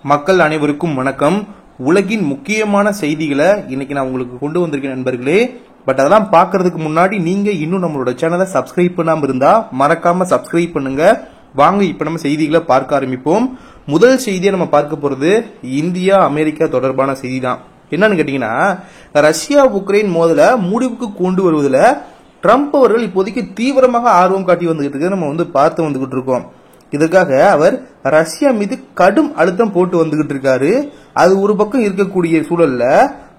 மக்கள் அனைவருக்கும் வணக்கம். உலகின் முக்கியமான செய்திகளை இன்னைக்கு நான் உங்களுக்கு கொண்டு வந்திருக்கேன் நண்பர்களே. பட் அதெல்லாம் பார்க்கறதுக்கு முன்னாடி நீங்க இன்னும் நம்மளோட சேனலை சப்ஸ்கிரைப் பண்ணாம இருந்தா மறக்காம சப்ஸ்கிரைப் பண்ணுங்க. வாங்க இப்ப நம்ம செய்திகளை பார்க்க ஆரம்பிப்போம். முதல் செய்தியை நம்ம பார்க்க போறது இந்தியா அமெரிக்கா தொடர்பான செய்தி தான். என்னன்னு கேட்டீங்கன்னா, ரஷ்யா உக்ரைன் மோதலை முடிவுக்கு கொண்டு வருவதில் ட்ரம்ப் அவர்கள் இப்போதைக்கு தீவிரமாக ஆர்வம் காட்டி வந்துகிட்டு நம்ம பார்த்து வந்துகிட்டு இருக்கோம். இதற்காக அவர் ரஷ்யா மீது கடும் அழுத்தம் போட்டு வந்துகிட்டு இருக்காரு. அது ஒரு பக்கம் இருக்கக்கூடிய சூழல்ல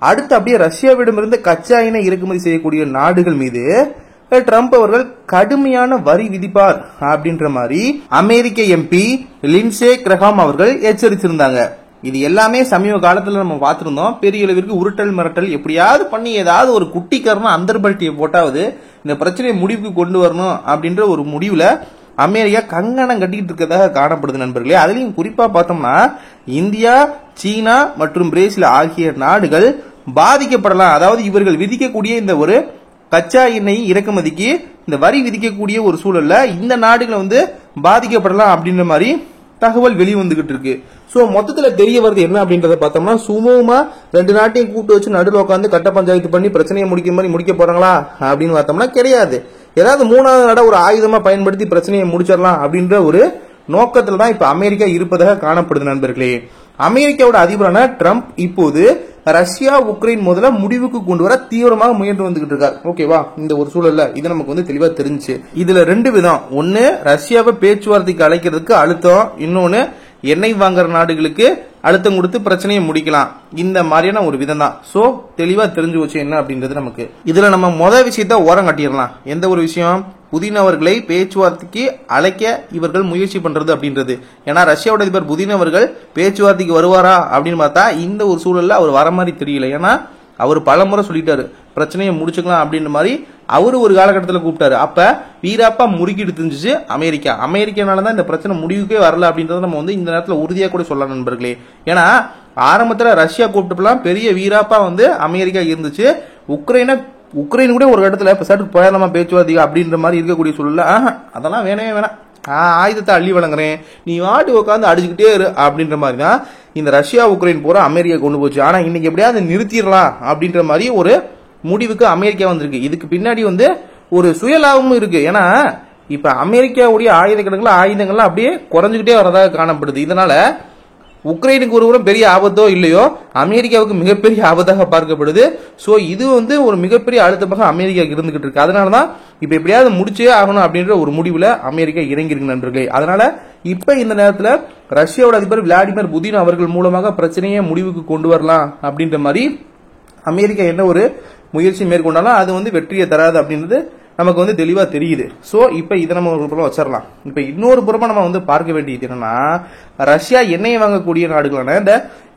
அடுத்து அப்படியே ரஷ்யாவிடமிருந்து கச்சா எண்ணெய் இறக்குமதி செய்யக்கூடிய நாடுகள் மீது ட்ரம்ப் அவர்கள் கடுமையான வரி விதிப்பார் அப்படின்ற மாதிரி அமெரிக்க எம்பி லின்சே கிரஹாம் அவர்கள் எச்சரித்திருந்தாங்க. இது எல்லாமே சமீப காலத்துல நம்ம பார்த்திருந்தோம். பெரிய அளவிற்கு உருட்டல் மிரட்டல் எப்படியாவது பண்ணி ஏதாவது ஒரு குட்டி காரணம் அந்தர்பல்ட்டியை போட்டாவது இந்த பிரச்சனையை முடிவுக்கு கொண்டு வரணும் அப்படின்ற ஒரு முடிவுல அமெரிக்கா கங்கணம் கட்டிட்டு இருக்கிறதாக காணப்படுது நண்பர்களே. அதுலயும் குறிப்பா பார்த்தோம்னா இந்தியா, சீனா மற்றும் பிரேசில் ஆகிய நாடுகள் பாதிக்கப்படலாம். அதாவது இவர்கள் விதிக்கக்கூடிய இந்த ஒரு கச்சா எண்ணெய் இறக்குமதிக்கு இந்த வரி விதிக்கக்கூடிய ஒரு சூழல்ல இந்த நாடுகள் பாதிக்கப்படலாம் அப்படின்ற மாதிரி தகவல் வெளிவந்துகிட்டு இருக்கு. சோ மொத்தத்துல தெரிய வருது என்ன அப்படின்றத பார்த்தோம்னா, சுமூகமா ரெண்டு நாட்டையும் கூட்டு வச்சு நடுவில் உட்காந்து கட்ட பஞ்சாயத்து பண்ணி பிரச்சனையை முடிக்கிற மாதிரி முடிக்க போறாங்களா அப்படின்னு பார்த்தோம்னா கிடையாது. ஏதாவது மூணாவது நாட ஒரு ஆயுதமா பயன்படுத்தி பிரச்சனையை முடிச்சிடலாம் அப்படின்ற ஒரு நோக்கத்துல தான் இப்ப அமெரிக்கா இருப்பதாக காணப்படுது நண்பர்களே. அமெரிக்காவோட அதிபரான ட்ரம்ப் இப்போது ரஷ்யா உக்ரைன் மோதலை முடிவுக்கு கொண்டு வர தீவிரமாக முயன்று வந்துகிட்டு இருக்காரு. ஓகேவா? இந்த ஒரு சூழல்ல இது நமக்கு தெளிவா தெரிஞ்சு. இதுல ரெண்டு விதம். ஒன்னு, ரஷ்யாவை பேச்சுவார்த்தைக்கு அழைக்கிறதுக்கு அழுத்தம். இன்னொன்னு, எண்ணெய் வாங்குற நாடுகளுக்கு அழுத்தம் கொடுத்து பிரச்சனையை முடிக்கலாம். இந்த மாதிரியான ஒரு விதம் தான். சோ தெளிவா தெரிஞ்சு வச்சு என்ன அப்படின்றது நமக்கு. இதுல நம்ம முதல் விஷயத்த ஓரம் கட்டிடலாம். எந்த ஒரு விஷயம்? புதின் அவர்களை பேச்சுவார்த்தைக்கு அழைக்க இவர்கள் முயற்சி பண்றது அப்படின்றது. ஏன்னா ரஷ்யாவோட அதிபர் புதின் அவர்கள் பேச்சுவார்த்தைக்கு வருவாரா அப்படின்னு பார்த்தா இந்த ஒரு சூழல்ல அவர் வர மாதிரி தெரியல. ஏன்னா அவர் பலமுறை சொல்லிட்டாரு பிரச்சனையை முடிச்சுக்கலாம் அப்படின்ற மாதிரி அவரு ஒரு காலகட்டத்தில் கூப்பிட்டாரு. அப்ப வீராப்பா முறுக்கிட்டு தெரிஞ்சிச்சு அமெரிக்கானாலதான் இந்த பிரச்சனை முடிவுக்கே வரல அப்படின்றத நம்ம இந்த நேரத்தில் உறுதியா கூட சொல்லலாம் நண்பர்களே. ஏன்னா ஆரம்பத்துல ரஷ்யா கூப்பிட்டுலாம் பெரிய வீராப்பா அமெரிக்கா இருந்துச்சு. உக்ரைன் கூட ஒரு இடத்துல பெசாட்டுக்கு போயிடலாமா பேச்சுவார்த்தை அப்படின்ற மாதிரி இருக்கக்கூடிய சூழல்ல அதெல்லாம் வேணவே வேணாம், ஆயுதத்தை அள்ளி வழங்குறேன், நீ வாட்டி உட்காந்து அடிச்சுக்கிட்டே இரு அப்படின்ற மாதிரி தான் இந்த ரஷ்யா உக்ரைன் போற அமெரிக்கா கொண்டு போச்சு. ஆனா இன்னைக்கு எப்படியாவது நிறுத்திடலாம் அப்படின்ற மாதிரி ஒரு முடிவுக்கு அமெரிக்கா வந்திருக்கு. இதுக்கு பின்னாடி ஒரு சுயலாபமும் இருக்கு. ஏன்னா இப்ப அமெரிக்காவுடைய ஆயுதங்கள்லாம் அப்படியே குறைஞ்சுக்கிட்டே வரதாக காணப்படுது. இதனால உக்ரைனுக்கு ஒருவரும் பெரிய ஆபத்தோ இல்லையோ அமெரிக்காவுக்கு மிகப்பெரிய ஆபத்தாக பார்க்கப்படுது. சோ இது ஒரு மிகப்பெரிய அழுத்தமாக அமெரிக்கா இருந்துகிட்டு இருக்கு. அதனாலதான் இப்ப எப்படியாவது முடிச்சே ஆகணும் அப்படின்ற ஒரு முடிவுல அமெரிக்கா இறங்கியிருக்கு நண்பர்களே. அதனால இப்ப இந்த நேரத்துல ரஷ்யாவோட அதிபர் விளாடிமிர் புதின் அவர்கள் மூலமாக பிரச்சனையை முடிவுக்கு கொண்டு வரலாம் அப்படின்ற மாதிரி அமெரிக்கா என்ன ஒரு முயற்சி மேற்கொண்டாலும் அது வெற்றியை தராது அப்படின்றது நமக்கு தெளிவா தெரியுது. சோ இப்ப இதை நம்ம ஒரு புறம் வச்சிடலாம். இப்ப இன்னொரு புறமா நம்ம பார்க்க வேண்டியது என்னன்னா, ரஷ்யா எண்ணெய் வாங்கக்கூடிய நாடுகளான இந்த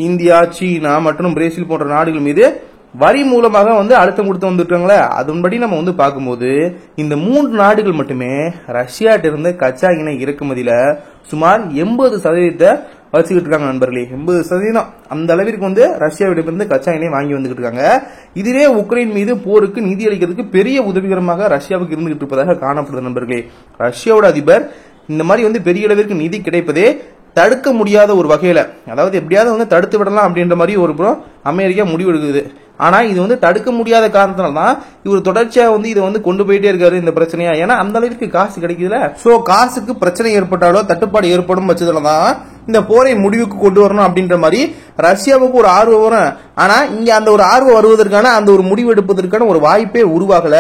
இந்தியா, சீனா மற்றும் பிரேசில் போன்ற நாடுகள் மீது வரி மூலமாக அழுத்தம் கொடுத்து வந்துட்டாங்களே. அதன்படி நம்ம பார்க்கும்போது இந்த மூன்று நாடுகள் மட்டுமே ரஷ்யாட்ட இருந்து கச்சா எண்ணெய் இறக்குமதியில சுமார் 80% வச்சுக்கிட்டு இருக்காங்க நண்பர்களே. 80% அந்த அளவிற்கு ரஷ்யாவிடமிருந்து கச்சா எண்ணெய் வாங்கி வந்துகிட்டு இருக்காங்க. இதுவே உக்ரைன் மீது போருக்கு நிதி அளிக்கிறதுக்கு பெரிய உதவிகரமாக ரஷ்யாவுக்கு இருந்துகிட்டு இருப்பதாக காணப்படுது நண்பர்களே. ரஷ்யாவோட அதிபர் இந்த மாதிரி பெரிய அளவிற்கு நிதி கிடைப்பதே தடுக்க முடியாத ஒரு வகையில, அதாவது எப்படியாவது தடுத்து விடலாம் அப்படின்ற மாதிரி ஒரு புறம் அமெரிக்கா முடிவு எடுக்குது. ஆனா இது தடுக்க முடியாத காரணத்தினால்தான் இவர் தொடர்ச்சியா இதை கொண்டு போயிட்டே இருக்காரு இந்த பிரச்சனையா. ஏன்னா அந்த அளவுக்கு காசு கிடைக்குதுல. சோ காசுக்கு பிரச்சனை ஏற்பட்டாலோ தட்டுப்பாடு ஏற்படும் பட்சத்துலதான் இந்த போரை முடிவுக்கு கொண்டு வரணும் அப்படின்ற மாதிரி ரஷ்யாவுக்கு ஒரு ஆர்வம் வரும். ஆனா இங்க அந்த ஒரு ஆர்வம் வருவதற்கான அந்த ஒரு முடிவு எடுப்பதற்கான ஒரு வாய்ப்பே உருவாகல.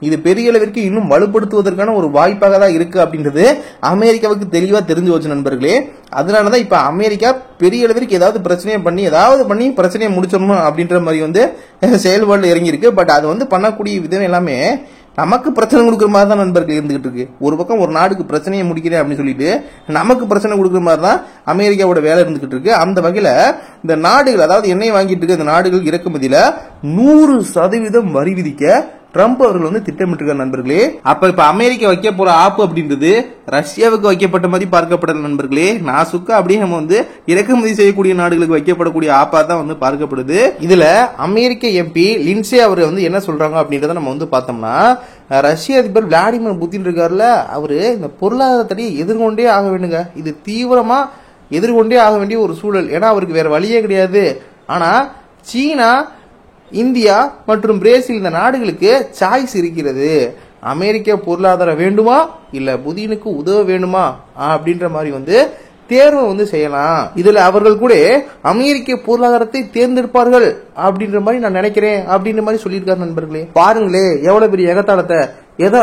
இது பெரிய அளவிற்கு இன்னும் வலுப்படுத்துவதற்கான ஒரு வாய்ப்பாக தான் இருக்கு அப்படின்றது அமெரிக்காவுக்கு தெளிவா தெரிஞ்சு வச்சு நண்பர்களே. அதனாலதான் இப்ப அமெரிக்கா பெரிய அளவிற்கு ஏதாவது பிரச்சனையை பண்ணி பிரச்சனையை முடிச்சிடணும் அப்படின்ற மாதிரி செயல்பாடுல இறங்கி இருக்கு. பட் அது பண்ணக்கூடிய விதம் எல்லாமே நமக்கு பிரச்சனை கொடுக்குற மாதிரி தான் நண்பர்கள் இருந்துகிட்டு இருக்கு. ஒரு பக்கம் ஒரு நாடுக்கு பிரச்சனையை முடிக்கிறேன் அப்படின்னு சொல்லிட்டு நமக்கு பிரச்சனை கொடுக்குற மாதிரி தான் அமெரிக்காவோட வேலை இருந்துகிட்டு இருக்கு. அந்த வகையில இந்த நாடுகள், அதாவது எண்ணெய் வாங்கிட்டு இருக்க இந்த நாடுகள் இறக்குமதியில 100% வரி விதிக்க ட்ரம்ப் அவர்கள் திட்டமிட்டிருக்கார் நண்பர்களே. அப்ப இப்ப அமெரிக்கா வைக்க போற ஆப்பு அப்படின்றது ரஷ்யாவுக்கு வைக்கப்பட்ட மாதிரி பார்க்கப்படல நண்பர்களே. நாசுக்கா அப்படியே நம்ம இறக்குமதி செய்யக்கூடிய நாடுகளுக்கு வைக்கப்படக்கூடிய ஆப்பா தான் பார்க்கப்படுது. இதுல அமெரிக்க எம்பி லின்சே அவர் என்ன சொல்றாங்க அப்படின்றத நம்ம பார்த்தோம்னா, ரஷ்ய அதிபர் விளாடிமிர் புதின் இருக்காருல, அவரு இந்த பொருளாதார தடையை எதிர்கொண்டே ஆக வேண்டுங்க. இது தீவிரமா எதிர்கொண்டே ஆக வேண்டிய ஒரு சூழல். ஏன்னா அவருக்கு வேற வழியே கிடையாது. ஆனா சீனா, இந்தியா மற்றும் பிரேசில் இந்த நாடுகளுக்கு சாய்ஸ் இருக்கிறது. அமெரிக்க பொருளாதாரம் வேண்டுமா இல்ல புதினுக்கு உதவ வேண்டுமா அப்படின்ற மாதிரி தேர்வை செய்யலாம். இதுல அவர்கள் கூட அமெரிக்க பொருளாதாரத்தை தேர்ந்தெடுப்பார்கள் அப்படின்ற மாதிரி நான் நினைக்கிறேன் அப்படின்ற மாதிரி சொல்லியிருக்காரு நண்பர்களே. பாருங்களே எவ்வளவு பெரிய எகத்தாளத்தை, ஏதோ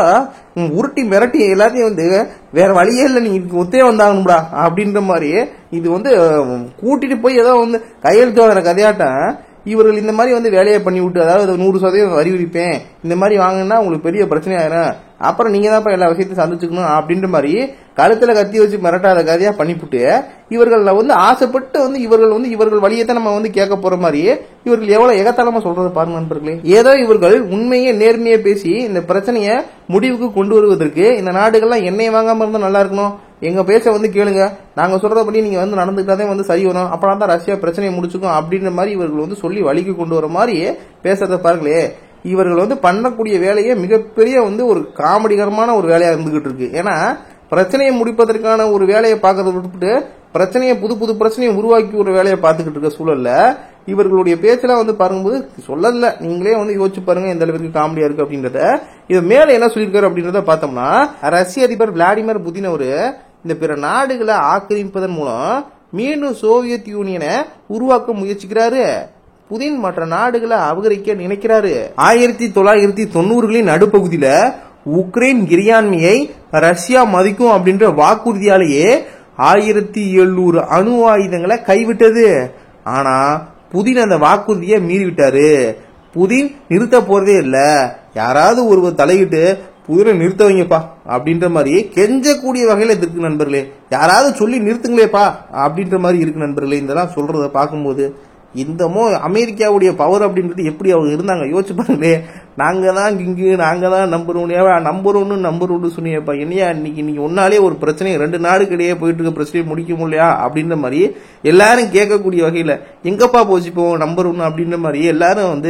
உருட்டி மிரட்டி எல்லாத்தையும் வேற வழியே இல்லை, நீங்க ஒத்தே வந்தாகணும்டா அப்படின்ற மாதிரி இது கூட்டிட்டு போய் ஏதோ கையெழுத்து வாங்குற கதையாட்டம் இவர்கள் இந்த மாதிரி வேலையை பண்ணி விட்டு, அதாவது 100% வரி விதிப்பேன், இந்த மாதிரி வாங்கினா உங்களுக்கு பெரிய பிரச்சனை ஆயிரும், அப்புறம் நீங்க தான் எல்லா விஷயத்தையும் சந்திச்சுக்கணும் அப்படின்ற மாதிரி கழுத்துல கத்தி வச்சு மிரட்டாத கதையா பண்ணிவிட்டு இவர்கள் ஆசைப்பட்டு இவர்கள் வழியை தான் நம்ம கேட்க போற மாதிரி இவர்கள் எவ்வளவு எகத்தாளமா சொல்றது பாருங்க நண்பர்களே. ஏதோ இவர்கள் உண்மையை நேர்மையை பேசி இந்த பிரச்சனையை முடிவுக்கு கொண்டு வருவதற்கு இந்த நாடுகள்லாம் எண்ணெய் வாங்காம இருந்தா நல்லா இருக்கணும், எங்க பேச கேளுங்க, நாங்க சொல்றபடி நீங்க நடந்துக்கிட்டாதே சரி வரும், அப்பதான் தான் ரஷ்யா பிரச்சனையை முடிச்சுக்கும் அப்படின்ற மாதிரி இவர்கள் சொல்லி வழிக்கு கொண்டு வர மாதிரி பேசுறத பாருங்களே. இவர்கள் பண்ணக்கூடிய வேலையே மிகப்பெரிய ஒரு காமெடிகரமான ஒரு வேலையா இருந்துகிட்டு இருக்கு. ஏன்னா பிரச்சனையை முடிப்பதற்கான ஒரு வேலையை பார்க்கறத விட்டுட்டு பிரச்சனையை புது புது பிரச்சனையை உருவாக்கி ஒரு வேலையை பார்த்துக்கிட்டு இருக்க சூழல்ல இவர்களுடைய பேச்செல்லாம் பார்க்கும்போது சொல்லல, நீங்களே யோசிச்சு பாருங்க எந்த அளவுக்கு காமெடியா இருக்கு அப்படின்றத. இது மேல என்ன சொல்லியிருக்காரு அப்படின்றத பார்த்தோம்னா, ரஷ்ய அதிபர் விளாடிமிர் புதின் அவரு இந்த பிற நாடுகளை ஆக்கிரமிப்பதன் மூலம் மீண்டும் சோவியத் யூனியனை உருவாக்க முயற்சிக்கிறாரு. புதின் மற்ற நாடுகளை அபகரிக்க நினைக்கிறாரு. 1990களின் நடுப்பகுதியில உக்ரைன் இறையாண்மையை ரஷ்யா மதிக்கும் அப்படின்ற வாக்குறுதியாலேயே 1700 அணு ஆயுதங்களை கைவிட்டது. ஆனா புதின் அந்த வாக்குறுதியை மீறிவிட்டாரு. புதின் நிறுத்த போறதே இல்ல, யாராவது ஒருவர் தலையிட்டு புதினை நிறுத்த வைங்கப்பா அப்படின்ற மாதிரி கெஞ்சக்கூடிய வகையில இருக்கு நண்பர்களே. யாராவது சொல்லி நிறுத்துங்களேப்பா அப்படின்ற மாதிரி இருக்கு நண்பர்களே. இதெல்லாம் சொல்றத பார்க்கும்போது இந்தமோ அமெரிக்காவுடைய பவர் அப்படின்றது எப்படி அவங்க இருந்தாங்க யோசிச்சு பாருங்களே. நாங்க தான் கிங்கு, நாங்க தான் நம்பர் ஒன்னு சொன்னியப்பா, என்னையா இன்னைக்கு ஒன்னாலே ஒரு பிரச்சனை 2 நாடுக்கு இடையே போயிட்டு இருக்க பிரச்சனையை முடிக்க முடியலையா அப்படின்ற மாதிரி எல்லாரும் கேட்கக்கூடிய வகையில எங்கப்பா போச்சுப்போம் நம்பர் 1 அப்படின்ற மாதிரி எல்லாரும்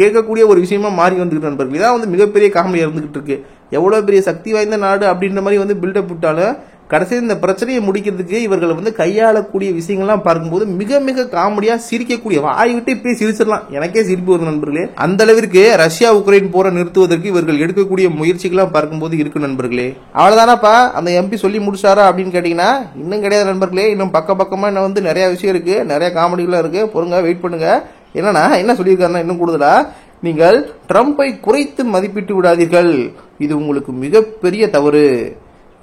கேட்கக்கூடிய ஒரு விஷயமா மாறி வந்துகிட்டு நண்பர்கள். இதான் மிகப்பெரிய காமெடியா இருந்துகிட்டு இருக்கு. எவ்வளவு பெரிய சக்தி வாய்ந்த நாடு அப்படின்ற மாதிரி பில்டப் விட்டாலும் கடைசியில் இந்த பிரச்சனையை முடிக்கிறதுக்கு இவர்கள் கையாளக்கூடிய விஷயங்கள்லாம் பார்க்கும்போது மிக மிக காமெடியா சிரிக்கக்கூடிய, வாய் விட்டு இப்பயே சிரிச்சிடலாம், எனக்கே சிரிப்பு வரும் நண்பர்களே. அந்த அளவிற்கு ரஷ்யா உக்ரைன் போரை நிறுத்துவதற்கு இவர்கள் எடுக்கக்கூடிய முயற்சிகள்லாம் பார்க்கும்போது இருக்கு நண்பர்களே. அவ்வளவுதானாப்பா அந்த எம்பி சொல்லி முடிச்சாரா அப்படின்னு கேட்டீங்கன்னா இன்னும் கிடையாது நண்பர்களே. இன்னும் பக்கமா இன்னும் நிறைய விஷயம் இருக்கு, நிறைய காமெடிகள்லாம் இருக்கு. பொறுங்க, வெயிட் பண்ணுங்க. என்னன்னா என்ன சொல்லியிருக்காருன்னா, இன்னும் கூடுதலா நீங்கள் ட்ரம்பை குறைத்து மதிப்பிட்டு விடாதீர்கள், இது உங்களுக்கு மிகப்பெரிய தவறு,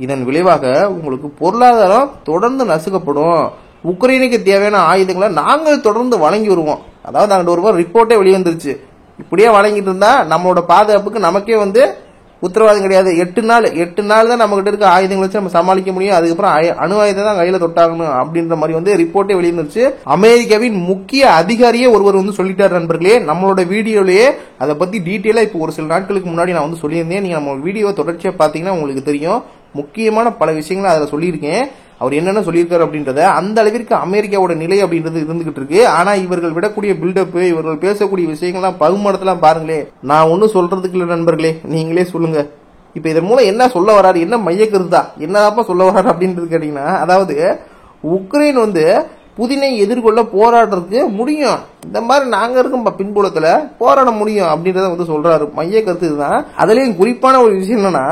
இதன் விளைவாக உங்களுக்கு பொருளாதாரம் தொடர்ந்து நசுக்கப்படும், உக்ரைனுக்கு தேவையான ஆயுதங்களை நாங்கள் தொடர்ந்து வழங்கி வருவோம். அதாவது அங்க ஒரு ரிப்போர்ட்டே வெளிவந்துருச்சு, இப்படியே வழங்கிட்டு இருந்தா நம்மளோட பாதுகாப்புக்கு நமக்கே உத்தரவாதம் கிடையாது. 8 நாள் தான் நம்ம கிட்ட இருக்க ஆயுதங்களை வச்சு நம்ம சமாளிக்க முடியும், அதுக்கப்புறம் அணு ஆயுதம் தான் கையில தொட்டாகணும் அப்படின்ற மாதிரி ரிப்போர்ட்டே வெளியிருந்துச்சு. அமெரிக்காவின் முக்கிய அதிகாரியே ஒருவர் சொல்லிட்டார் நண்பர்களே. நம்மளோட வீடியோலயே அதை பத்தி டீட்டெயிலா இப்போ ஒரு சில நாட்களுக்கு முன்னாடி நான் சொல்லியிருந்தேன். நீங்க நம்ம வீடியோ தொடர்ச்சியா பாத்தீங்கன்னா உங்களுக்கு தெரியும், முக்கியமான பல விஷயங்களை அதில் சொல்லியிருக்கேன். அவர் என்னென்ன சொல்லியிருக்காரு அப்படின்றத அந்த அளவிற்கு அமெரிக்காவோட நிலை அப்படின்றது இருந்துகிட்டு இருக்கு. ஆனா இவர்கள் விடக்கூடிய பில்டப், இவர்கள் பேசக்கூடிய விஷயங்கள்லாம் பகுமானத்தெல்லாம் பாருங்களே. நான் ஒன்னும் சொல்றதுக்கு இல்லை நண்பர்களே, நீங்களே சொல்லுங்க. இப்ப இதன் மூலம் என்ன சொல்ல வராரு, என்ன மைய கருத்தா, என்னதான் சொல்ல வராரு அப்படின்றது கேட்டீங்கன்னா, அதாவது உக்ரைன் புதினை எதிர்கொள்ள போராடுறதுக்கு முடியும், இந்த மாதிரி நாங்க இருக்கும் பின்புலத்துல போராட முடியும் அப்படின்றத சொல்றாரு. மைய கருத்து இதுதான். அதுலயும் குறிப்பான ஒரு விஷயம் என்னன்னா,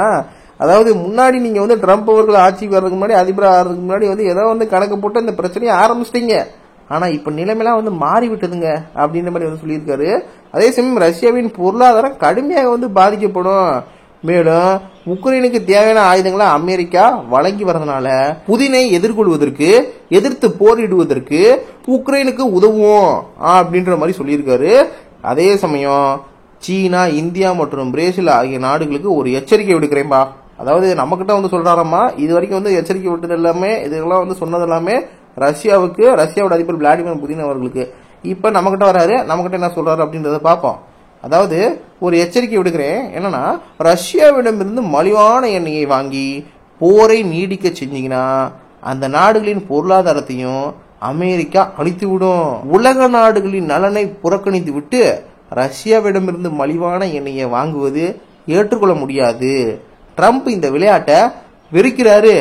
அதாவது முன்னாடி நீங்க ட்ரம்ப் அவர்கள் ஆட்சிக்கு வர்றதுக்கு முன்னாடி, அதிபர் ஆகிறதுக்கு முன்னாடி ஏதோ கணக்கு போட்டு இந்த பிரச்சனையை ஆரம்பிச்சிட்டீங்க. ஆனா இப்ப நிலைமையெல்லாம் மாறி விட்டதுங்க அப்படின்ற மாதிரி சொல்லியிருக்காரு. அதே சமயம் ரஷ்யாவின் பொருளாதாரம் கடுமையாக பாதிக்கப்படும். மேலும் உக்ரைனுக்கு தேவையான ஆயுதங்களை அமெரிக்கா வழங்கி வரதுனால புதினை எதிர்கொள்வதற்கு, எதிர்த்து போரிடுவதற்கு உக்ரைனுக்கு உதவும் அப்படின்ற மாதிரி சொல்லியிருக்காரு. அதே சமயம் சீனா, இந்தியா மற்றும் பிரேசில் ஆகிய நாடுகளுக்கு ஒரு எச்சரிக்கை விடுக்கிறேன்பா. அதாவது நம்ம கிட்ட சொல்றாராமா, இது வரைக்கும் எச்சரிக்கை விட்டது எல்லாமே, இதெல்லாம் சொன்னது எல்லாமே ரஷ்யாவுக்கு, ரஷ்யாவோட அதிபர் விளாடிமிர் புதின் அவர்களுக்கு. இப்ப நம்ம கிட்ட வராரு, நம்ம கிட்ட என்ன சொல்றாரு அப்படின்றத பார்ப்போம். அதாவது ஒரு எச்சரிக்கை விடுக்கிறேன், என்னன்னா ரஷ்யாவிடமிருந்து மலிவான எண்ணெயை வாங்கி போரை நீடிக்க செஞ்சீங்கன்னா அந்த நாடுகளின் பொருளாதாரத்தையும் அமெரிக்கா அழித்து விடும். உலக நாடுகளின் நலனை புறக்கணித்து விட்டு ரஷ்யாவிடமிருந்து மலிவான எண்ணெயை வாங்குவது ஏற்றுக்கொள்ள முடியாது. ட்ரம்ப் இந்த விளையாட்டை வெறுக்கிறாரு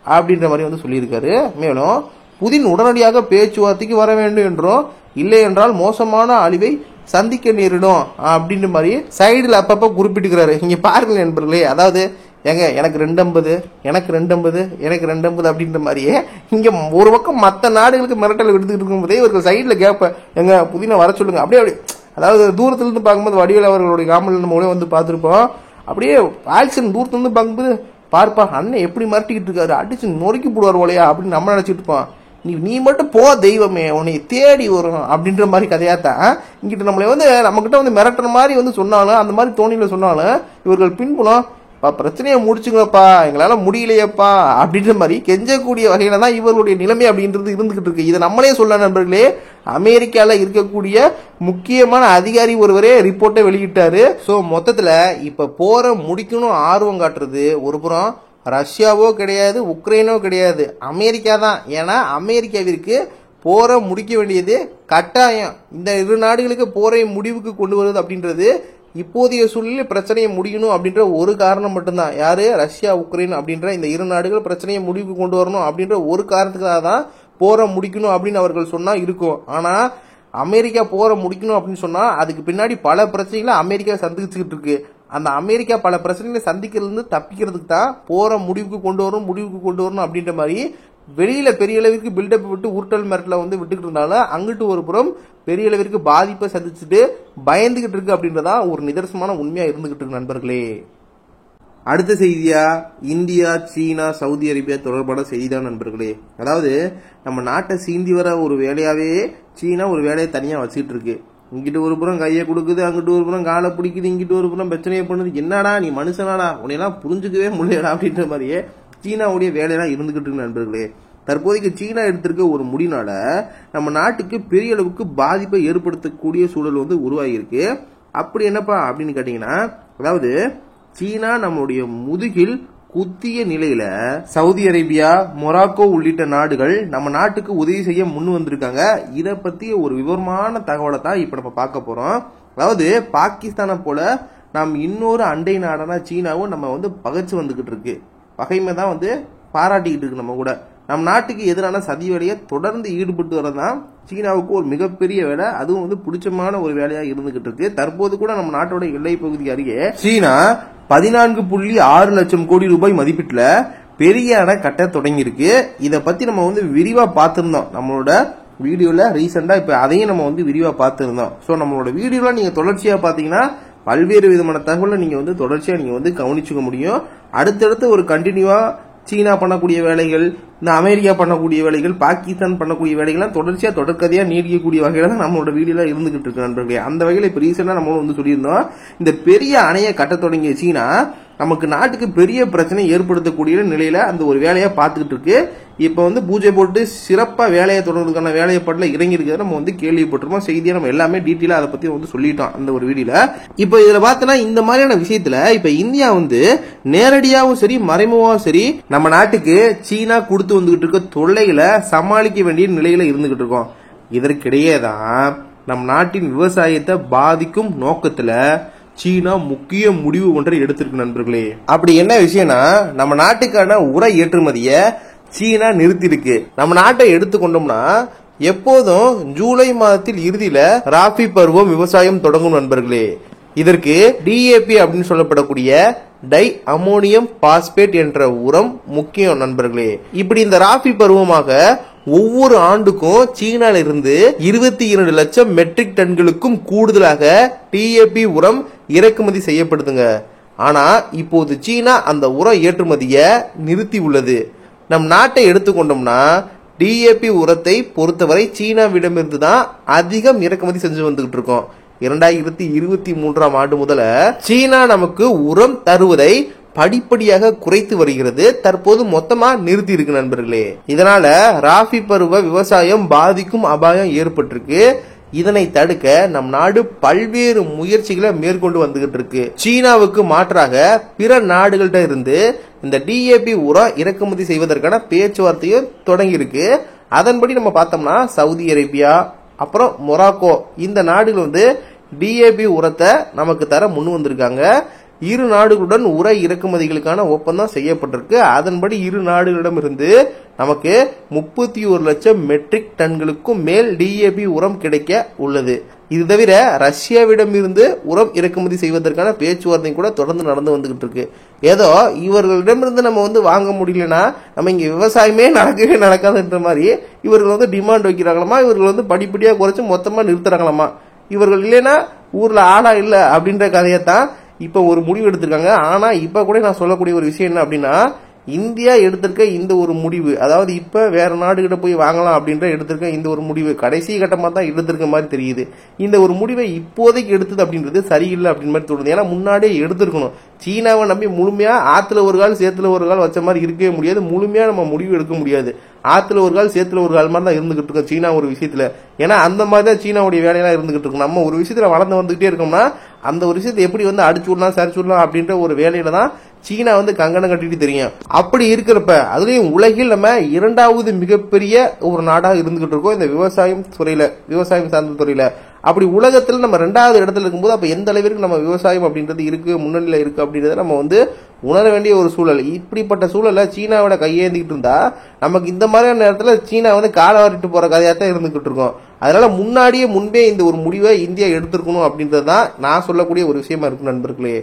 அப்படின்ற மாதிரி சொல்லியிருக்காரு. மேலும் புதின் உடனடியாக பேச்சுவார்த்தைக்கு வர வேண்டும் என்றும், இல்லை என்றால் மோசமான அழிவை சந்திக்க நேரிடும் அப்படின்ற மாதிரி சைடுல அப்பப்ப குறிப்பிட்டுக்கிறாரு. இங்க பாருங்க நண்பர்களே, அதாவது ஏங்க எனக்கு 250 எனக்கு 250 எனக்கு 250 அப்படின்ற மாதிரியே இங்க ஒரு பக்கம் மற்ற நாடுகளுக்கு மிரட்டல் எடுத்துக்கிட்டு இருக்கும்போதே இவர்கள் சைடுல கேப்ப எங்க புதினை வர சொல்லுங்க அப்படியே அதாவது தூரத்துல இருந்து பார்க்கும்போது வடிவேல் அவர்களுடைய காமெடியில் நம்ம வந்து பார்த்திருப்போம். அப்படியே ஆக்சன் தூரத்துல இருந்து பார்க்கும்போது பார்ப்பா அண்ணன் எப்படி மிரட்டிக்கிட்டு இருக்காரு, அடிச்சு நொறுக்கி போடுவார் போலையா அப்படின்னு நம்ம நினைச்சிட்டு இருப்போம். நீ மட்டும் போ தெய்வமே உன்னை தேடி வரும் அப்படின்ற மாதிரி கதையாத்தான் இங்கிட்ட நம்மளை வந்து நம்ம கிட்ட வந்து மிரட்டுற மாதிரி வந்து சொன்னாலும், அந்த மாதிரி தோணியில சொன்னாலும் இவர்கள் பின்புலம் பிரச்சனையை முடிச்சுங்கப்பா எங்களால முடியலையப்பா அப்படின்ற மாதிரி கெஞ்சக்கூடிய வகையில தான் இவர்களுடைய நிலைமை அப்படின்றது இருந்துகிட்டு இருக்கு. இதை நம்மளே சொல்ல நண்பர்களே, அமெரிக்கால இருக்கக்கூடிய முக்கியமான அதிகாரி ஒருவரே ரிப்போர்ட்டை வெளியிட்டாரு. சோ மொத்தத்துல இப்ப போற முடிக்கணும் ஆர்வம் காட்டுறது ஒரு புறம் ரஷ்யாவோ கிடையாது, உக்ரைனோ கிடையாது, அமெரிக்கா தான். ஏன்னா அமெரிக்காவிற்கு போரை முடிக்க வேண்டியது கட்டாயம். இந்த இரு நாடுகளுக்கு போரை முடிவுக்கு கொண்டு வருவது அப்படின்றது இப்போதைய சூழ்நிலையில் பிரச்சனையை முடியணும் அப்படின்ற ஒரு காரணம் மட்டும்தான். யாரு? ரஷ்யா உக்ரைன் அப்படின்ற இந்த இரு நாடுகள் பிரச்சனையை முடிவுக்கு கொண்டு வரணும் அப்படின்ற ஒரு காரணத்துக்காக தான் போரை முடிக்கணும் அப்படின்னு அவர்கள் சொன்னா இருக்கும். ஆனா அமெரிக்கா போரை முடிக்கணும் அப்படின்னு சொன்னா அதுக்கு பின்னாடி பல பிரச்சனைகளை அமெரிக்கா சந்திச்சுக்கிட்டு இருக்கு. அந்த அமெரிக்கா பல பிரச்சனைகளை சந்திக்கிறது தப்பிக்கிறதுக்கு தான் போரை முடிவுக்கு கொண்டு வரணும் அப்படின்ற மாதிரி வெளியில பெரிய அளவிற்கு பில்டப் விட்டு உருட்டல் மிரட்டல வந்து விட்டுக்கிட்டு இருந்தாலும் அங்கிட்டு ஒரு புறம் பெரிய அளவிற்கு பாதிப்பை சந்திச்சுட்டு பயந்துகிட்டு இருக்கு அப்படின்றதா ஒரு நிதர்சனமான உண்மையா இருந்துகிட்டு இருக்கு நண்பர்களே. அடுத்த செய்தியா இந்தியா, சீனா, சவுதி அரேபியா தொடர்பான செய்திதான் நண்பர்களே. அதாவது நம்ம நாட்டை சீந்தி வர ஒரு வேலையாவே சீனா ஒரு வேலையை தனியா வச்சுக்கிட்டு இருக்கு. இங்கிட்டு ஒரு புறம் கையை கொடுக்குது, அங்கிட்டு ஒரு புறம் காலை பிடிக்குது, இங்கிட்டு ஒரு புறம் பிரச்சனையை பண்ணுது. என்னடா நீ மனுஷனாடா, உன்னையெல்லாம் புரிஞ்சுக்கவே முடியலடா அப்படின்ற மாதிரியே சீனாவுடைய வேலையெல்லாம் இருந்துகிட்டு இருக்கு நண்பர்களே. தற்போதைக்கு சீனா எடுத்திருக்க ஒரு முடினால நம்ம நாட்டுக்கு பெரிய அளவுக்கு பாதிப்பை ஏற்படுத்தக்கூடிய சூழல் வந்து உருவாகியிருக்கு. அப்படி என்னப்பா அப்படின்னு கேட்டீங்கன்னா, அதாவது சீனா நம்மளுடைய முதுகில் குத்திய நிலையில சவுதி அரேபியா, மொராக்கோ உள்ளிட்ட நாடுகள் நம்ம நாட்டுக்கு உதவி செய்ய முன் வந்திருக்காங்க. இதை பத்தி ஒரு விவரமான தகவலை தான் இப்ப நம்ம பார்க்க போறோம். அதாவது பாகிஸ்தானை போல நாம் இன்னொரு அண்டை நாடான சீனாவும் நம்ம வந்து பகைச்சு வந்துகிட்டு இருக்கு. பகைமை தான் வந்து பாராட்டிக்கிட்டு இருக்கு. நம்ம கூட நம் நாட்டுக்கு எதிரான சதி வேலையை தொடர்ந்து ஈடுபட்டு வரதான் சீனாவுக்கு ஒரு மிகப்பெரிய வேலை, அதுவும் வந்து பிடிச்சமான ஒரு வேலையா இருந்துகிட்டு இருக்கு. தற்போது கூட நம்ம நாட்டோட எல்லை பகுதி அருகே சீனா 14.6 லட்சம் கோடி ரூபாய் மதிப்பீட்டுல பெரிய அணை கட்ட தொடங்கி இருக்கு. இதை பத்தி நம்ம வந்து விரிவா பார்த்திருந்தோம் நம்மளோட வீடியோல ரீசெண்டா. இப்ப அதையும் நம்ம வந்து விரிவா பார்த்திருந்தோம். சோ நம்மளோட வீடியோல நீங்க தொடர்ச்சியா பாத்தீங்கன்னா பல்வேறு விதமான தகவலை நீங்க வந்து தொடர்ச்சியா நீங்க வந்து கவனிச்சுக்க முடியும். அடுத்தடுத்து ஒரு கண்டினியூவா சீனா பண்ணக்கூடிய வேலைகள், இந்த அமெரிக்கா பண்ணக்கூடிய வேலைகள், பாகிஸ்தான் பண்ணக்கூடிய வேலைகள் தொடர்ச்சியா தொடர்கதையா நீடிக்கக்கூடிய வகையில தான் நம்மளோட வீடியோல இருந்துகிட்டு இருக்கு நண்பர்களே. அந்த வகையில இப்ப ரீசெண்டா நம்ம வந்து சொல்லியிருந்தோம், இந்த பெரிய அணையை கட்ட தொடங்கிய சீனா நமக்கு நாட்டுக்கு பெரிய பிரச்சனை ஏற்படுத்தக்கூடிய நிலையில அந்த ஒரு வேலையை பார்த்துக்கிட்டு இருக்கு. இப்ப வந்து பூஜை போட்டு சிறப்பா வேலையை தொடர்றதுக்கான வேலையப்பாட்டுல இறங்கி இருக்கிறத நம்ம வந்து கேள்விப்பட்டிருப்போம். செய்தியா நம்ம எல்லாமே டீட்டெயிலா அதை பத்தி வந்து சொல்லிட்டோம் அந்த ஒரு வீடியோல. இப்ப இதுல பார்த்தோன்னா இந்த மாதிரியான விஷயத்துல இப்ப இந்தியா வந்து நேரடியாவும் சரி மறைமுகமாவும் சரி நம்ம நாட்டுக்கு சீனா கொடுத்து வந்துகிட்டு இருக்க தொல்லைகளை சமாளிக்க வேண்டிய நிலையில இருந்துகிட்டு இருக்கோம். இதற்கிடையே தான் நம் நாட்டின் விவசாயத்தை பாதிக்கும் நோக்கத்துல சீனா முக்கிய முடிவு ஒன்றை எடுத்திருக்கு நண்பர்களே. அப்படி என்ன விஷயம்னா, நம்ம நாட்டுக்கான உர ஏற்றுமதிய சீனா நிறுத்தி இருக்கு. நம்ம நாட்டை எடுத்துக்கொண்டோம்னா எப்போதும் ஜூலை மாதத்தில் இறுதியில ராபி பருவம் விவசாயம் தொடங்கும் நண்பர்களே. இதற்கு டிஏபி அப்படின்னு சொல்லப்படக்கூடிய டை அமோனியம் பாஸ்பேட் என்ற உரம் முக்கியம் நண்பர்களே. இப்படி இந்த ராபி பருவமாக ஒவ்வொரு ஆண்டுக்கும் சீனால இருந்து 22 லட்சம் மெட்ரிக் டன்களுக்கும் கூடுதலாக டிஏபி உரம் இறக்குமதி செய்யப்படுதுங்க. ஆனா இப்போது சீனா அந்த உர ஏற்றுமதியை நிறுத்தி உள்ளது. நம் நாட்டை எடுத்துக்கொண்டோம்னா டிஏபி உரத்தை பொறுத்தவரை சீனாவிடமிருந்து தான் அதிகம் இறக்குமதி செஞ்சு வந்துகிட்டு இருக்கோம். 2023ஆம் ஆண்டு முதல சீனா நமக்கு உரம் தருவதை படிப்படியாக குறைத்து வருகிறது. தற்போது மொத்தமா நிறுத்தி இருக்கு நண்பர்களே. இதனால ராபி பருவ விவசாயம் பாதிக்கும் அபாயம் ஏற்பட்டிருக்கு. இதனை தடுக்க நம் நாடு பல்வேறு முயற்சிகளை மேற்கொண்டு வந்துகிட்டு இருக்கு. சீனாவுக்கு மாற்றாக பிற நாடுகள்கிட்ட இருந்து இந்த டிஏபி உரம் இறக்குமதி செய்வதற்கான பேச்சுவார்த்தையும் தொடங்கி இருக்கு. அதன்படி நம்ம பார்த்தோம்னா சவுதி அரேபியா, அப்புறம் மொராக்கோ இந்த நாடுகள் வந்து டிஏபி உரத்தை நமக்கு தர முன் வந்திருக்காங்க. இரு நாடுகளுடன் உர இறக்குமதிகளுக்கான ஒப்பந்தம் செய்யப்பட்டிருக்கு. அதன்படி இரு நாடுகளிடமிருந்து நமக்கு 31 லட்சம் மெட்ரிக் டன்களுக்கும் மேல் DAP உரம் கிடைக்க உள்ளது. இது தவிர ரஷ்யாவிடம் இருந்து உரம் இறக்குமதி செய்வதற்கான பேச்சுவார்த்தை கூட தொடர்ந்து நடந்து வந்துகிட்டு இருக்கு. ஏதோ இவர்களிடமிருந்து நம்ம வாங்க முடியலன்னா நம்ம இங்க விவசாயமே நடக்கவே நடக்காதுன்ற மாதிரி இவர்கள் டிமாண்ட் வைக்கிறாங்களாமா. இவர்கள் படிப்படியா குறைச்சு மொத்தமா நிறுத்துறாங்களாமா. இவர்கள் இல்லைன்னா ஊர்ல ஆளா இல்ல அப்படின்ற கதையத்தான் இப்ப ஒரு முடிவு எடுத்திருக்காங்க. ஆனா இப்ப கூட நான் சொல்லக்கூடிய ஒரு விஷயம் என்ன அப்படின்னா, இந்தியா எடுத்திருக்க இந்த ஒரு முடிவு, அதாவது இப்ப வேற நாடுகிட்ட போய் வாங்கலாம் அப்படின்ற எடுத்திருக்க இந்த ஒரு முடிவு கடைசி கட்டமா தான் எடுத்திருக்க மாதிரி தெரியுது. இந்த ஒரு முடிவை இப்போதைக்கு எடுத்தது அப்படின்றது சரியில்லை அப்படின்னு மாதிரி தோணுது. ஏன்னா முன்னாடியே எடுத்திருக்கணும். சீனாவை நம்பி முழுமையா ஆத்துல ஒரு கால் சேத்துல ஒரு கால் வச்ச மாதிரி இருக்கவே முடியாது. முழுமையா நம்ம முடிவு எடுக்க முடியாது. ஆத்துல ஒரு கால் சேத்துல ஒரு கால் மாதிரி தான் இருந்துகிட்டு இருக்கோம் சீனா ஒரு விஷயத்துல. ஏன்னா அந்த மாதிரி தான் சீனாவுடைய வேலையெல்லாம் இருந்துகிட்டு இருக்கும். நம்ம ஒரு விஷயத்துல வளர்ந்து வந்துகிட்டே இருக்கோம்னா அந்த ஒரு விஷயத்தை எப்படி அடிச்சு விடலாம் சரிச்சு விடலாம் அப்படின்ற ஒரு வேலையில தான் சீனா கங்கணம் கட்டிட்டு தெரியும். அப்படி இருக்கிறப்ப அதுலயும் உலகில் நம்ம 2வது மிகப்பெரிய ஒரு நாடா இருந்துகிட்டு இருக்கோம் இந்த விவசாயம் சார்ந்த துறையில. அப்படி உலகத்துல நம்ம 2வது இடத்துல இருக்கும்போது அப்ப எந்த அளவிற்கு நம்ம விவசாயம் அப்படின்றது இருக்கு, முன்னணியில இருக்கு அப்படின்றத நம்ம உணர வேண்டிய ஒரு சூழல். இப்படிப்பட்ட சூழல சீனாவோட கையேந்திக்கிட்டு இருந்தா நமக்கு இந்த மாதிரியான நேரத்துல சீனா காலை வாரிட்டு போற கதையாத்தான் இருந்துகிட்டு இருக்கோம். அதனால முன்பே இந்த ஒரு முடிவை இந்தியா எடுத்திருக்கணும் அப்படின்றதுதான் நான் சொல்லக்கூடிய ஒரு விஷயமா இருக்கு நண்பர்களே.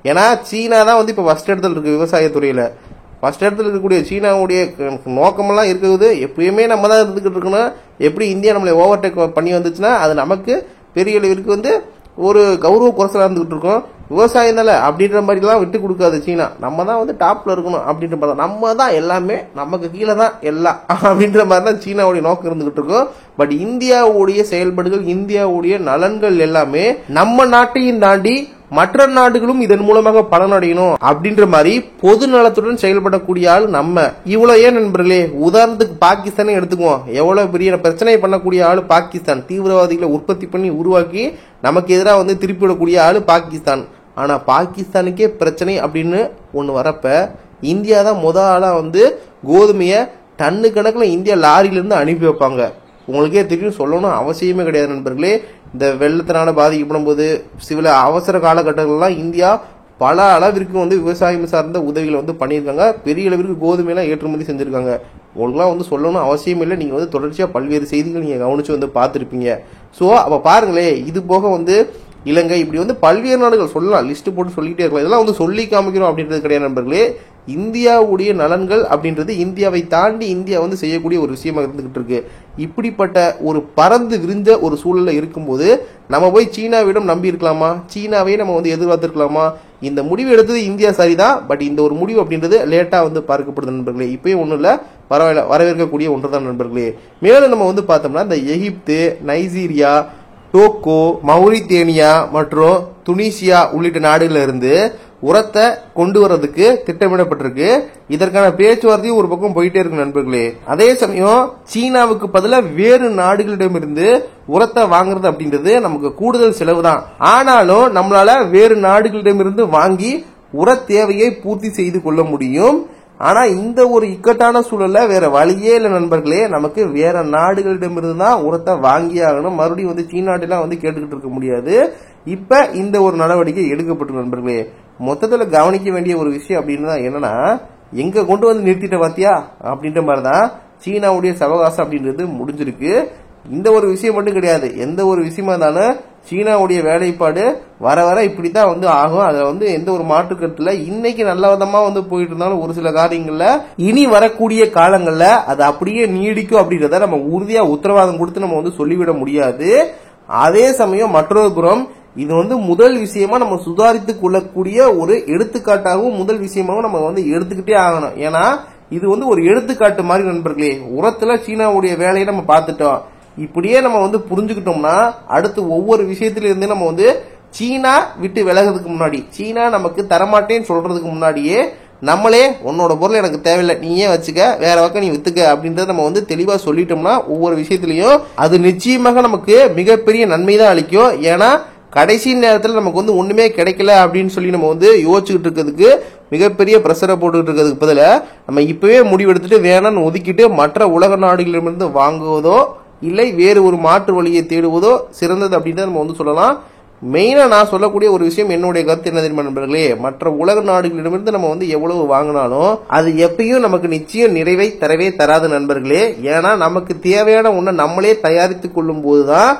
ஏன்னா சீனா தான் இப்ப ஃபர்ஸ்ட் இடத்துல இருக்கு விவசாயத்துறையில. ஃபர்ஸ்ட் இடத்துல இருக்கக்கூடிய சீனாவுடைய நோக்கமெல்லாம் இருக்குது எப்பயுமே நம்ம தான் இருந்துகிட்டு இருக்கணும். எப்படி இந்தியா நம்மளை ஓவர்டேக் பண்ணி வந்துச்சுன்னா அது நமக்கு பெரிய அளவிற்கு ஒரு கௌரவ குறைச்சலா இருந்துகிட்டு இருக்கோம். விவசாயம் தானே அப்படின்ற மாதிரி எல்லாம் விட்டு கொடுக்காது சீனா. நம்ம தான் டாப்ல இருக்கணும் அப்படின்ற மாதிரி நம்ம தான் எல்லாமே நமக்கு கீழே தான் எல்லாம் அப்படின்ற மாதிரி தான் சீனாவுடைய நோக்கம் இருந்துகிட்டு இருக்கும். பட் இந்தியாவுடைய செயல்பாடுகள் இந்தியாவுடைய நலன்கள் எல்லாமே நம்ம நாட்டையும் தாண்டி மற்ற நாடுகளும் இதன் மூலமாக பலனடையணும் அப்படின்ற மாதிரி பொது நலத்துடன் செயல்படக்கூடிய ஆள் நம்ம. இவ்வளவு ஏன் நண்பர்களே, உதாரணத்துக்கு பாகிஸ்தானே எடுத்துக்குவோம். எவ்வளவு பெரிய பிரச்சனை பண்ணக்கூடிய ஆளு பாகிஸ்தான். தீவிரவாதிகளை உற்பத்தி பண்ணி உருவாக்கி நமக்கு எதிராக திருப்பிவிடக்கூடிய ஆளு பாகிஸ்தான். ஆனா பாகிஸ்தானுக்கே பிரச்சனை அப்படின்னு ஒண்ணு வரப்ப இந்தியா தான் ஆளா கோதுமைய டன்னு கணக்குல இந்தியா லாரியில இருந்து அனுப்பி வைப்பாங்க. உங்களுக்கே தெரியும், சொல்லணும் அவசியமே கிடையாது நண்பர்களே. இந்த வெள்ளத்தினால பாதிக்கப்படும் போது சில அவசர காலகட்டங்கள்லாம் இந்தியா பல அளவிற்கு விவசாயம் சார்ந்த உதவிகளை பண்ணியிருக்காங்க. பெரிய அளவிற்கு கோதுமையெல்லாம் ஏற்றுமதி செஞ்சிருக்காங்க. உங்களுக்குலாம் சொல்லணும் அவசியம் இல்லை. நீங்க தொடர்ச்சியா பல்வேறு செய்திகள் நீங்க கவனிச்சு பார்த்திருப்பீங்க. சோ அப்ப பாருங்களே, இது போக இலங்கை இப்படி பல்வேறு நாடுகள் சொல்லலாம், லிஸ்ட் போட்டு சொல்லிட்டே இருக்கலாம். இதெல்லாம் சொல்லி காமிக்கிறோம் அப்படின்றது கிடையாது நண்பர்களே. இந்தியாவுடைய நலன்கள் அப்படின்றது இந்தியாவை தாண்டி இந்தியா செய்யக்கூடிய ஒரு விஷயமா இருந்துகிட்டு இருக்கு. இப்படிப்பட்ட ஒரு பறந்து விரிந்த ஒரு சூழல்ல இருக்கும்போது நம்ம போய் சீனாவிடம் நம்பி இருக்கலாமா? சீனாவே நம்ம எதிர்பார்த்திருக்கலாமா? இந்த முடிவு எடுத்தது இந்தியா சரிதான். பட் இந்த ஒரு முடிவு அப்படின்றது லேட்டா பார்க்கப்படுது நண்பர்களே. இப்பயும் ஒண்ணும் இல்ல, பரவாயில்ல, வரவேற்கக்கூடிய ஒன்றுதான் நண்பர்களே. மேலும் நம்ம பார்த்தோம்னா இந்த எகிப்து, நைஜீரியா, டோகோ, மௌரித்தேனியா மற்றும் துனிசியா உள்ளிட்ட நாடுகள்ல இருந்து உரத்தை கொண்டு வரதுக்கு திட்டமிடப்பட்டிருக்கு. இதற்கான பேச்சுவார்த்தையும் ஒரு பக்கம் போயிட்டே இருக்கு நண்பர்களே. அதே சமயம் சீனாவுக்கு பதிலாக வேறு நாடுகளிடமிருந்து உரத்தை வாங்குறது அப்படின்றது நமக்கு கூடுதல் செலவு தான். ஆனாலும் நம்மளால வேறு நாடுகளிடமிருந்து வாங்கி உர தேவையை பூர்த்தி செய்து கொள்ள முடியும். ஆனா இந்த ஒரு இக்கட்டான சூழல்ல வேற வழியே இல்லை நண்பர்களே. நமக்கு வேற நாடுகளிடமிருந்து தான் உரத்தை வாங்கி ஆகணும். மறுபடியும் சீனாட்டெல்லாம் கேட்டுக்கிட்டு இருக்க முடியாது. இப்ப இந்த ஒரு நடவடிக்கை எடுக்கப்பட்டு நண்பர்களே. மொத்தத்துல கவனிக்க வேண்டிய ஒரு விஷயம் அப்படின்னு என்னன்னா, எங்க கொண்டு நிறுத்திட்ட பாத்தியா அப்படின்ற மாதிரிதான் சீனாவுடைய சவகாசம் அப்படின்றது முடிஞ்சிருக்கு. இந்த ஒரு விஷயம் மட்டும் கிடையாது, எந்த ஒரு விஷயமா இருந்தாலும் சீனாவுடைய வேலைப்பாடு வர வர இப்படித்தான் ஆகும். அதுல எந்த ஒரு மாற்று கருத்துல இன்னைக்கு நல்ல விதமா போயிட்டு இருந்தாலும் ஒரு சில காரியங்கள்ல இனி வரக்கூடிய காலங்கள்ல அது அப்படியே நீடிக்கும் அப்படின்றத நம்ம உறுதியா உத்தரவாதம் கொடுத்து நம்ம சொல்லிவிட முடியாது. அதே சமயம் மற்றொரு புறம் இது முதல் விஷயமா நம்ம சுதாரித்துக் கொள்ளக்கூடிய ஒரு எடுத்துக்காட்டாகவும் முதல் விஷயமாகவும் நம்ம எடுத்துக்கிட்டே ஆகணும். ஏன்னா இது ஒரு எடுத்துக்காட்டு மாதிரி நண்பர்களே. உரத்துல சீனாவுடைய வேலையை நம்ம பார்த்துட்டோம். இப்படியே நம்ம புரிஞ்சுக்கிட்டோம்னா அடுத்து ஒவ்வொரு விஷயத்தில இருந்து நம்ம சீனா விட்டு விலகிறதுக்கு முன்னாடி, சீனா நமக்கு தரமாட்டேன்னு சொல்றதுக்கு முன்னாடியே நம்மளே உன்னோட பொருள் எனக்கு தேவையில்லை, நீயே வச்சுக்க, வேற பக்கம் நீ வித்துக்க அப்படின்றத நம்ம தெளிவா சொல்லிட்டோம்னா ஒவ்வொரு விஷயத்திலையும் அது நிச்சயமாக நமக்கு மிகப்பெரிய நன்மை தான் அளிக்கும். ஏன்னா கடைசி நேரத்தில் நமக்கு ஒண்ணுமே கிடைக்கல அப்படின்னு சொல்லி நம்ம யோசிச்சுக்கிட்டு இருக்கிறதுக்கு மிகப்பெரிய பிரஷரை போட்டுக்கிட்டு இருக்கிறதுக்கு பதிலா நம்ம இப்பவே முடிவெடுத்துட்டு வேணான்னு ஒதுக்கிட்டு மற்ற உலக நாடுகளிலிருந்து வாங்குவதோ இல்லை வேறு ஒரு மாற்று வழியை தேடுவதோ சிறந்தது அப்படின்னு நம்ம சொல்லலாம். மெயினா நான் சொல்லக்கூடிய ஒரு விஷயம், என்னுடைய கருத்து என்ன தெரியுமா நண்பர்களே, மற்ற உலக நாடுகளிடமிருந்து நம்ம வந்து எவ்வளவு வாங்கினாலும் அது எப்பயும் நமக்கு நிச்சயம் நிறைவை தரவே தராது நண்பர்களே. ஏன்னா நமக்கு தேவையான ஒண்ணை நம்மளே தயாரித்துக் கொள்ளும் போதுதான்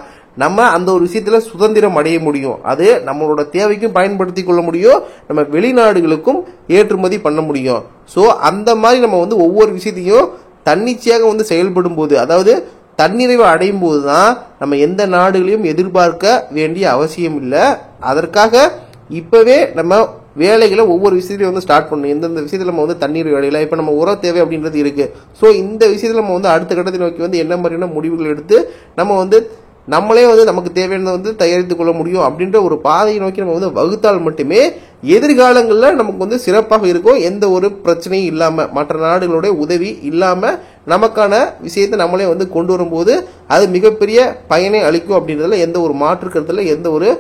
நம்ம அந்த ஒரு விஷயத்துல சுதந்திரம் அடைய முடியும். அது நம்மளோட தேவைக்கும் பயன்படுத்தி கொள்ள முடியும், நம்ம வெளிநாடுகளுக்கும் ஏற்றுமதி பண்ண முடியும். சோ அந்த மாதிரி நம்ம வந்து ஒவ்வொரு விஷயத்தையும் தன்னிச்சையாக வந்து செயல்படும் போது, அதாவது தன்னிறைவு அடையும் போதுதான் நம்ம எந்த நாடுகளையும் எதிர்பார்க்க வேண்டிய அவசியம் இல்லை. அதற்காக இப்பவே நம்ம வேலைகளை ஒவ்வொரு விஷயத்தையும் வந்து ஸ்டார்ட் பண்ணணும். எந்தெந்த விஷயத்துல நம்ம வந்து தண்ணீர் வேலையில இப்ப நம்ம உர தேவை அப்படின்றது இருக்கு. சோ இந்த விஷயத்துல நம்ம வந்து அடுத்த கட்டத்தை நோக்கி வந்து என்ன மாதிரியான முடிவுகள் எடுத்து நம்ம வந்து நம்மளே வந்து நமக்கு தேவையானதை வந்து தயாரித்துக் கொள்ள முடியும் அப்படின்ற ஒரு பாதையை நோக்கி நம்ம வந்து வகுத்தால் மட்டுமே எதிர்காலங்களில் நமக்கு வந்து சிறப்பாக இருக்கும். எந்த ஒரு பிரச்சனையும் இல்லாம, மற்ற நாடுகளுடைய உதவி இல்லாம நமக்கான விஷயத்தை நம்மளே வந்து கொண்டு வரும்போது அது மிகப்பெரிய பயனை அளிக்கும் அப்படின்றதுல எந்த ஒரு மாற்று கருத்துல எந்த ஒரு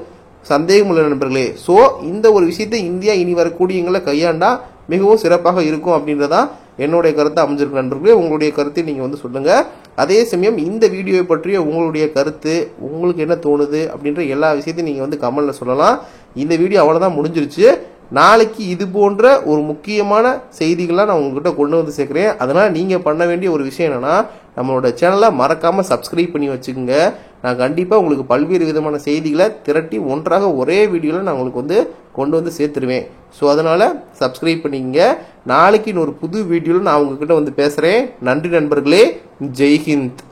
சந்தேகம் உள்ள நண்பர்களே. சோ இந்த ஒரு விஷயத்தை இந்தியா இனி வரக்கூடியங்களை கையாண்டா மிகவும் சிறப்பாக இருக்கும் அப்படின்றதா என்னுடைய கருத்தை அமைஞ்சிருக்கு நண்பர்களே. உங்களுடைய கருத்தை நீங்க வந்து சொல்லுங்க. அதே சமயம் இந்த வீடியோவை பற்றிய உங்களுடைய கருத்து, உங்களுக்கு என்ன தோணுது அப்படின்ற எல்லா விஷயத்தையும் நீங்க வந்து கமெண்ட்ல சொல்லலாம். இந்த வீடியோ அவ்வளவுதான் முடிஞ்சிருச்சு. நாளைக்கு இது போன்ற ஒரு முக்கியமான செய்திகள்லாம் நான் உங்ககிட்ட கொண்டு வந்து சேர்க்கிறேன். அதனால நீங்க பண்ண வேண்டிய ஒரு விஷயம் என்னன்னா, நம்மளோட சேனலை மறக்காம சப்ஸ்கிரைப் பண்ணி வச்சுக்கோங்க. நான் கண்டிப்பா உங்களுக்கு பல்வேறு விதமான செய்திகளை திரட்டி ஒன்றாக ஒரே வீடியோல நான் உங்களுக்கு வந்து கொண்டு வந்து சேர்த்துருவேன். ஸோ அதனால சப்ஸ்கிரைப் பண்ணிக்கங்க. நாளைக்கு இன்னொரு புது வீடியோல நான் உங்ககிட்ட வந்து பேசுறேன். நன்றி நண்பர்களே. ஜெய்ஹிந்த்.